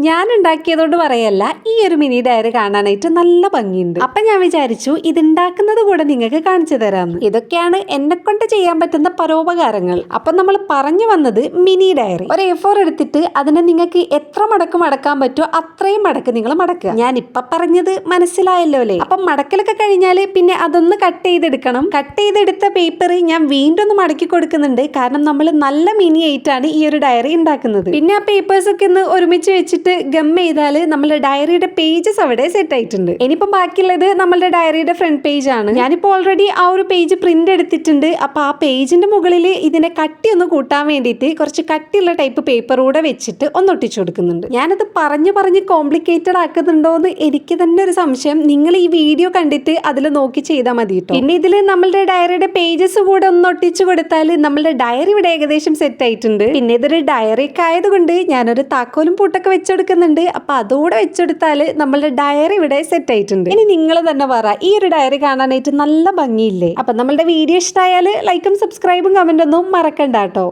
ഞാൻ ഉണ്ടാക്കിയതുകൊണ്ട് പറയല്ല, ഈ ഒരു മിനി ഡയറി കാണാനായിട്ട് നല്ല ഭംഗിയുണ്ട്. അപ്പൊ ഞാൻ വിചാരിച്ചു ഇത് ഉണ്ടാക്കുന്നത് കൂടെ നിങ്ങൾക്ക് കാണിച്ചു തരാമെന്ന്. ഇതൊക്കെയാണ് എന്നെ കൊണ്ട് ചെയ്യാൻ പറ്റുന്ന പരോപകാരങ്ങൾ. അപ്പൊ നമ്മൾ പറഞ്ഞു വന്നത് മിനി ഡയറി. ഒരു A4 എടുത്തിട്ട് അതിനെ നിങ്ങൾക്ക് എത്ര മടക്ക് മടക്കാൻ പറ്റുമോ അത്രയും മടക്ക് നിങ്ങൾ മടക്കുക. ഞാൻ ഇപ്പൊ പറഞ്ഞത് മനസ്സിലായല്ലോ അല്ലേ? അപ്പൊ മടക്കലൊക്കെ കഴിഞ്ഞാല് പിന്നെ അതൊന്ന് കട്ട് ചെയ്തെടുക്കണം. കട്ട് ചെയ്തെടുത്ത പേപ്പർ ഞാൻ വീണ്ടും ഒന്ന് മടക്കി കൊടുക്കുന്നുണ്ട്. കാരണം നമ്മൾ നല്ല മിനി ആയിട്ടാണ് ഈ ഒരു ഡയറി ഉണ്ടാക്കുന്നത്. പിന്നെ ആ പേപ്പേഴ്സ് ഒക്കെ ഒന്ന് ഒരുമിച്ച് വെച്ചിട്ട് ഗം ചെയ്താൽ നമ്മുടെ ഡയറിയുടെ പേജസ് അവിടെ സെറ്റ് ആയിട്ടുണ്ട്. ഇനിയിപ്പോ ബാക്കിയുള്ളത് നമ്മുടെ ഡയറിയുടെ ഫ്രണ്ട് പേജ് ആണ്. ഞാനിപ്പോ ഓൾറെഡി ആ ഒരു പേജ് പ്രിന്റ് എടുത്തിട്ടുണ്ട്. അപ്പൊ ആ പേജിന്റെ മുകളിൽ ഇതിനെ കട്ടി ഒന്ന് കൂട്ടാൻ വേണ്ടിയിട്ട് കുറച്ച് കട്ടിയുള്ള ടൈപ്പ് പേപ്പർ കൂടെ വെച്ചിട്ട് ഒന്ന് ഒട്ടിച്ചു കൊടുക്കുന്നുണ്ട്. ഞാനത് പറഞ്ഞ് കോംപ്ലിക്കേറ്റഡ് ആക്കുന്നുണ്ടോന്ന് എനിക്ക് തന്നെ ഒരു സംശയം. നിങ്ങൾ ഈ വീഡിയോ കണ്ടിട്ട് അതിൽ നോക്കി ചെയ്താൽ മതി കേട്ടോ. പിന്നെ ഇതിൽ നമ്മളുടെ ഡയറിയുടെ പേജസ് കൂടെ ഒന്ന് ഒട്ടിച്ചു കൊടുത്താൽ നമ്മളുടെ ഡയറി ഇവിടെ ഏകദേശം സെറ്റ് ആയിട്ടുണ്ട്. പിന്നെ ഇതൊരു ഡയറി ഒക്കെ ആയതുകൊണ്ട് ഞാനൊരു താക്കോലും പൂട്ടൊക്കെ വെച്ചെടുക്കുന്നുണ്ട്. അപ്പൊ അതുകൂടെ വെച്ചെടുത്താൽ നമ്മളുടെ ഡയറി ഇവിടെ സെറ്റ് ആയിട്ടുണ്ട്. ഇനി നിങ്ങൾ തന്നെ പറ, ഈ ഒരു ഡയറി കാണാനായിട്ട് നല്ല ഭംഗിയില്ലേ? അപ്പൊ നമ്മളുടെ വീഡിയോ ഇഷ്ടമായാൽ ലൈക്കും സബ്സ്ക്രൈബും കമന്റ് ഒന്നും മറക്കണ്ട കേട്ടോ.